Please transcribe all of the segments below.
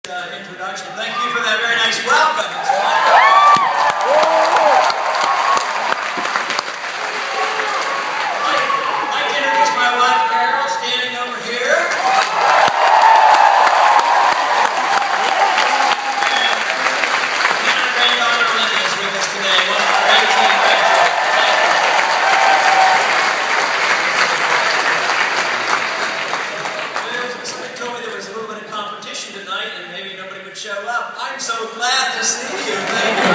Introduction. Thank you for that very nice welcome. I'd like to introduce my wife, Carol, standing over here. And my granddaughter, Olivia, is with us today. One of our 18 graduates. Somebody told me there was a little bit of competition tonight, and maybe nobody would show up. I'm so glad to see you. Thank you.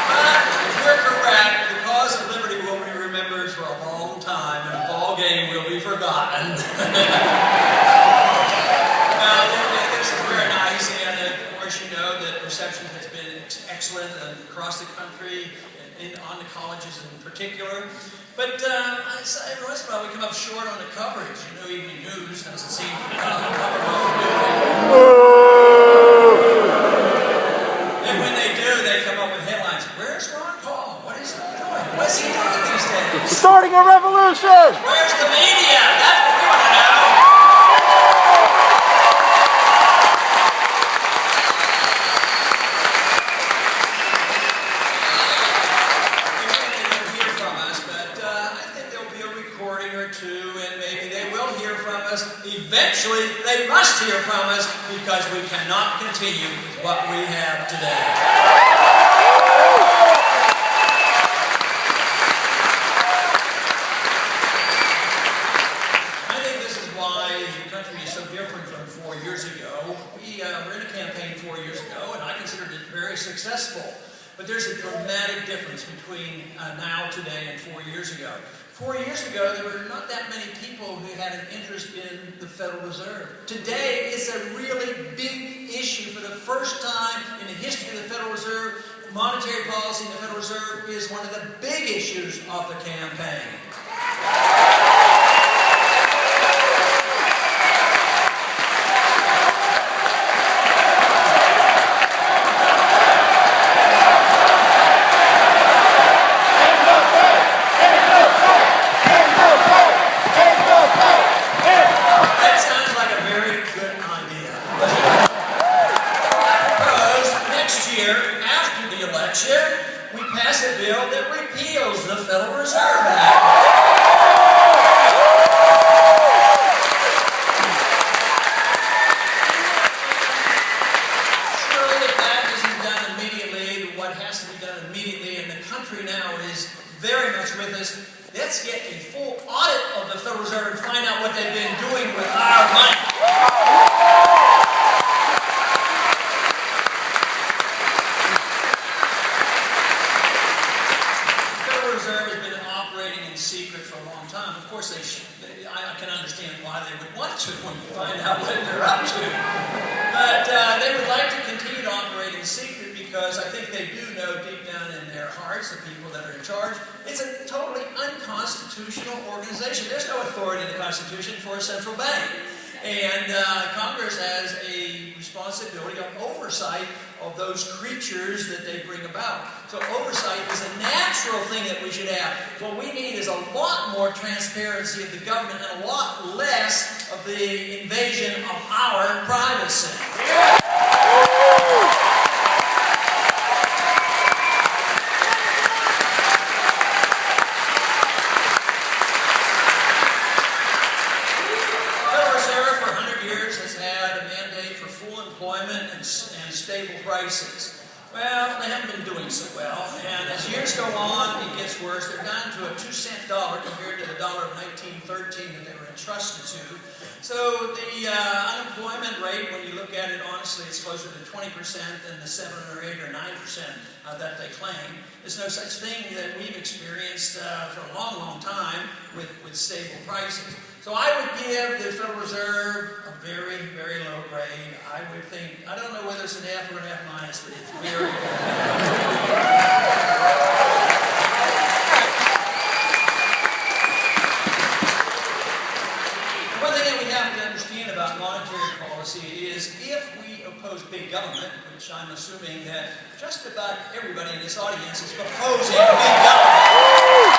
But if you're correct, the cause of liberty will be remembered for a long time, and a ball game will be forgotten. Well, this is very nice, and of course you know that reception has been excellent across the country, and on the colleges in particular. But every once in a while we come up short on the coverage. You know, evening news doesn't seem to cover what we're doing. And when they do, they come up with headlines. Where's Ron Paul? What is he doing? What's he doing these days? Starting a revolution! Where's the media? That's what we want to know. Eventually, they must hear from us because we cannot continue what we have today. I think this is why the country is so different from 4 years ago. We were in a campaign 4 years ago, and I considered it very successful. But there's a dramatic difference between now, today, and 4 years ago. 4 years ago, there were not that many people who had an interest in the Federal Reserve. Today, it's a really big issue. For the first time in the history of the Federal Reserve, monetary policy in the Federal Reserve is one of the big issues of the campaign. We pass a bill that repeals the Federal Reserve Act. Surely if that isn't done immediately, what has to be done immediately, and the country now is very much with us. Let's get a full audit of the Federal Reserve and find out what they've been doing with our money. I can understand why they would want to when you find out what they're up to. But they would like to continue to operate in secret because I think they do know deep down in their hearts, the people that are in charge, it's a totally unconstitutional organization. There's no authority in the Constitution for a central bank. And Congress has a responsibility of oversight of those creatures that they bring about. So oversight is a natural thing that we should have. What we need is a lot more transparency of the government and a lot less of the invasion of our privacy. And stable prices. Well, they haven't been doing so well, and as years go on, it gets worse. They're down to a 2-cent dollar compared to the dollar of 1913 that they were entrusted to. So the unemployment rate, when you look at it honestly, it's closer to 20% than the 7 or 8 or 9% that they claim. There's no such thing that we've experienced for a long, long time with stable prices. So I would give the Federal Reserve a very, very low grade. I would think, I don't know whether it's an F or an F minus, but it's very, very One thing that we have to understand about monetary policy is if we oppose big government, which I'm assuming that just about everybody in this audience is opposing big government.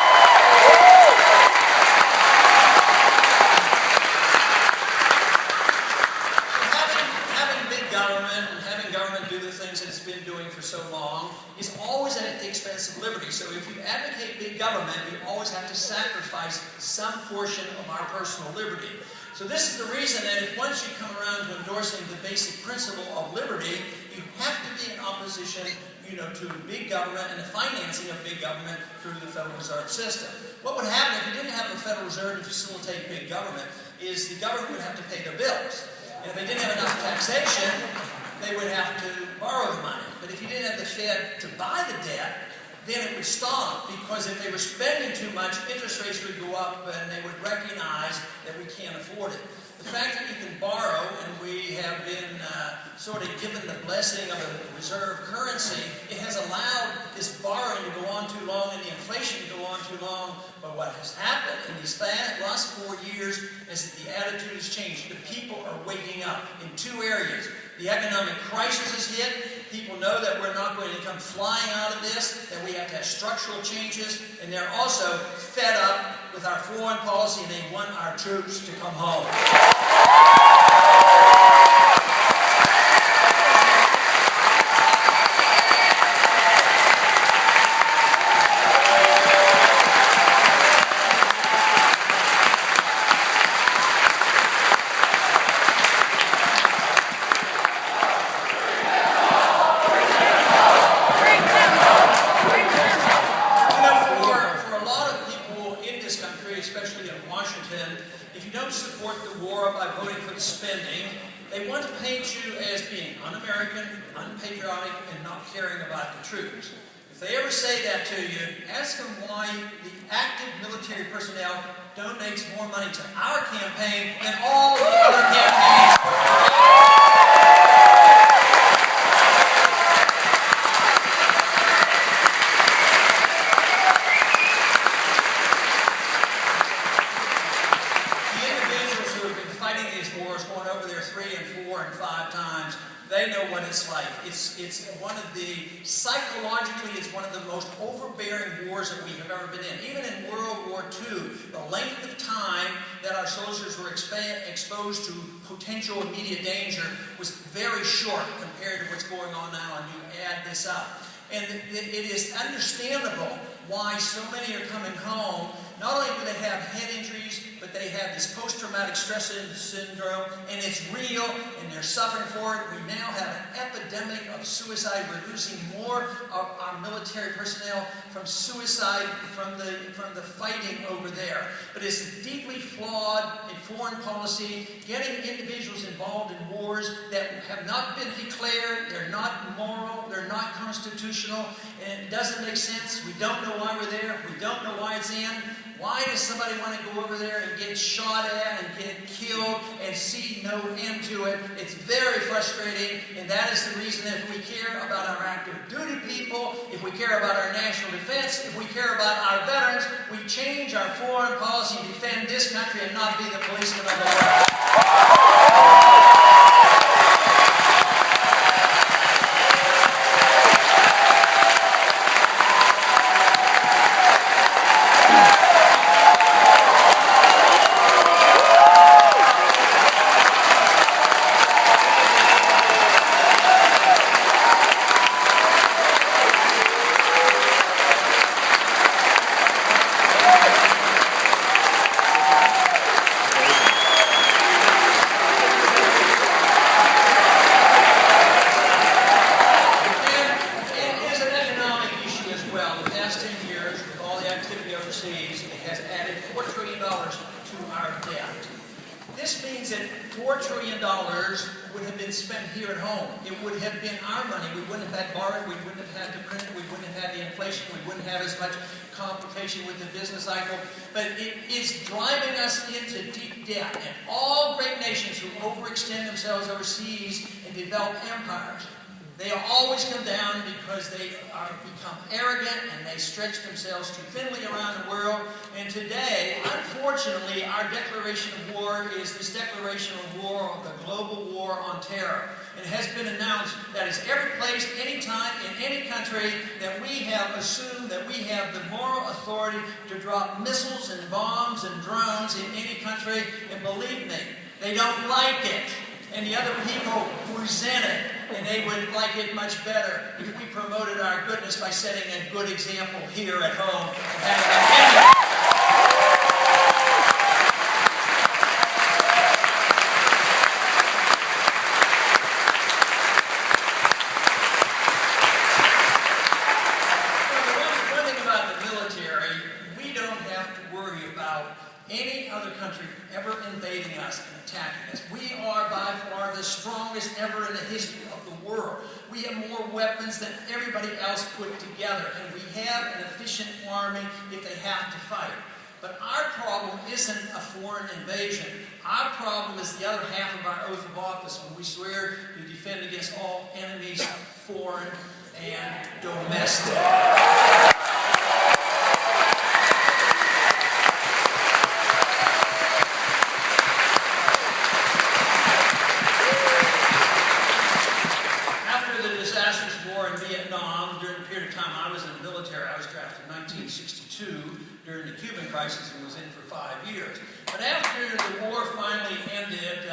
sense of liberty. So if you advocate big government, you always have to sacrifice some portion of our personal liberty. So this is the reason that if once you come around to endorsing the basic principle of liberty, you have to be in opposition, to big government and the financing of big government through the Federal Reserve System. What would happen if you didn't have a Federal Reserve to facilitate big government is the government would have to pay their bills. And if they didn't have enough taxation, they would have to borrow the money. But if you didn't have the Fed to buy the debt, then it would stop, because if they were spending too much, interest rates would go up and they would recognize that we can't afford it. The fact that you can borrow, and we have been sort of given the blessing of a reserve currency, it has allowed this borrowing to go on too long and the inflation to go on too long. But what has happened in these last 4 years is that the attitude has changed. The people are waking up in two areas. The economic crisis has hit. People know that we're not going to come flying out of this, that we have to have structural changes, and they're also fed up with our foreign policy, and they want our troops to come home. They want to paint you as being un-American, unpatriotic, and not caring about the troops. If they ever say that to you, ask them why the active military personnel donates more money to our campaign than all the other campaigns. They know what it's like. It's one of the, psychologically, it's one of the most overbearing wars that we have ever been in. Even in World War II, the length of time that our soldiers were exposed to potential immediate danger was very short compared to what's going on now, and you add this up. And it is understandable why so many are coming home. Not only do they have head injuries, but they have this post-traumatic stress syndrome, and it's real, and they're suffering for it. We now have an epidemic of suicide. We're losing more of our military personnel from suicide, from the fighting over there. But it's deeply flawed in foreign policy, getting individuals involved in wars that have not been declared, they're not moral, they're not constitutional, and it doesn't make sense. We don't know why we're there. We don't know why it's in. Why does somebody want to go over there and get shot at and get killed and see no end to it? It's very frustrating, and that is the reason that if we care about our active duty people, if we care about our national defense, if we care about our veterans, we change our foreign policy and defend this country and not be the policeman of the world. With the business cycle, but it is driving us into deep debt. And all great nations who overextend themselves overseas and develop empires, they always come down because they become arrogant and they stretch themselves too thinly around the world. And today, unfortunately, our declaration of war is this declaration of war, of the global war on terror. It has been announced that is every place, any time, in any country, that we have assumed that we have the moral authority to drop missiles and bombs and drones in any country. And believe me, they don't like it. And the other people resent it. and they would like it much better if we promoted our goodness by setting a good example here at home. One thing about the military, we don't have to worry about any other country ever invading us and attacking us. We are by far the strongest ever in the history of the world. We have more weapons than everybody else put together, and we have an efficient army if they have to fight. But our problem isn't a foreign invasion. Our problem is the other half of our oath of office when we swear to defend against all enemies, foreign and domestic. I was drafted in 1962 during the Cuban crisis and was in for 5 years. But after the war finally ended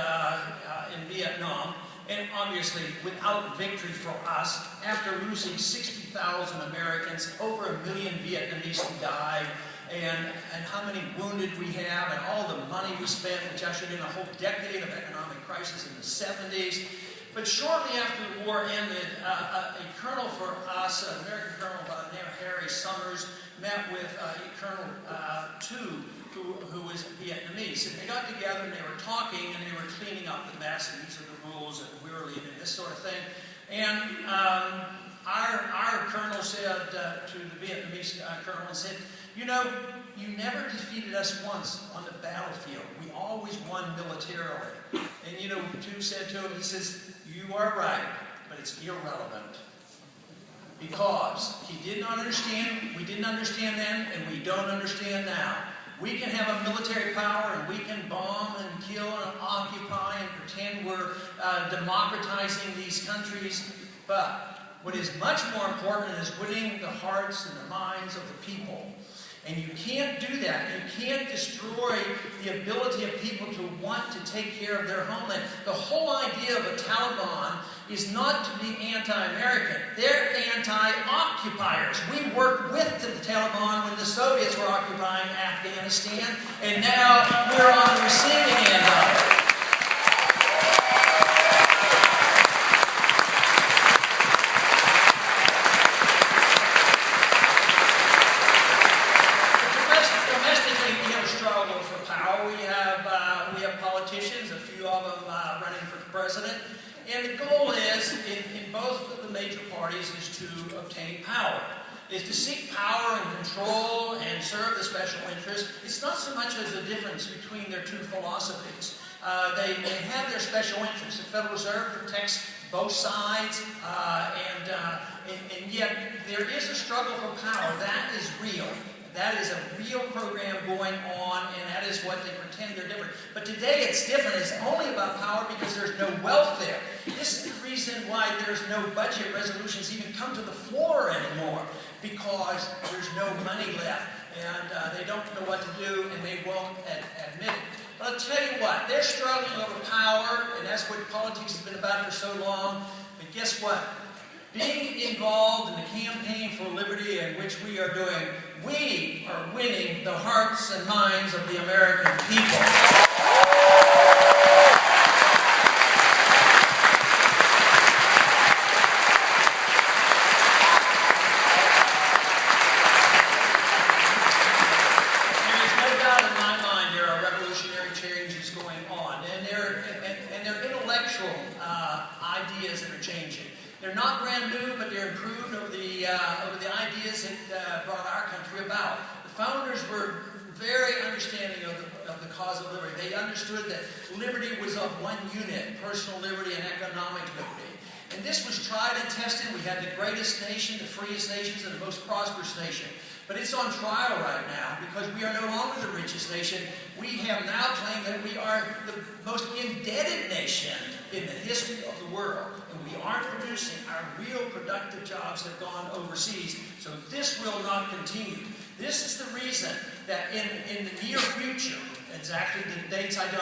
in Vietnam, and obviously without victory for us, after losing 60,000 Americans, over 1 million Vietnamese who died, and how many wounded we have, and all the money we spent, which ushered in a whole decade of economic crisis in the 70s. But shortly after the war ended, a colonel for us, an American colonel by the name of Harry Summers, met with Colonel Tu, who was Vietnamese. And they got together and they were talking and they were cleaning up the mess, and these are the rules and we were leaving, this sort of thing. And our colonel said to the Vietnamese colonel and said, you know, you never defeated us once on the battlefield. We always won militarily. And you know, Tu said to him, he says, you are right, but it's irrelevant. Because he did not understand, we didn't understand then, and we don't understand now. We can have a military power, and we can bomb and kill and occupy and pretend we're democratizing these countries. But what is much more important is winning the hearts and the minds of the people. And you can't do that. You can't destroy the ability of people to want to take care of their homeland. The whole idea of a Taliban is not to be anti-American. They're anti-occupiers. We worked with the Taliban when the Soviets were occupying Afghanistan, and now we're on the receiving end of it. Politicians, a few of them running for president, and the goal is, in both of the major parties, is to obtain power. Is to seek power and control and serve the special interest. It's not so much as a difference between their two philosophies. They have their special interests. The Federal Reserve protects both sides, and yet there is a struggle for power. That is real. That is a real program going on, and that is what they pretend they're different. But today it's different. It's only about power because there's no welfare. This is the reason why there's no budget resolutions even come to the floor anymore, because there's no money left, and they don't know what to do, and they won't admit it. But I'll tell you what, they're struggling over power, and that's what politics has been about for so long. But guess what? Being involved in the campaign for liberty, in which we are doing, we are winning the hearts and minds of the American people. There's no doubt in my mind there are revolutionary changes going on, and they're intellectual ideas that are changing. They're not brand new, but they're improved over the ideas that brought our country about. The founders were very understanding of the cause of liberty. They understood that liberty was of one unit, personal liberty and economic liberty. And this was tried and tested. We had the greatest nation, the freest nations, and the most prosperous nation. But it's on trial right now because we are no longer the richest nation. We have now claimed that we are the most indebted nation in the history of the world. And we aren't producing. Our real productive jobs have gone overseas. So this will not continue. This is the reason that in the near future, exactly the dates I don't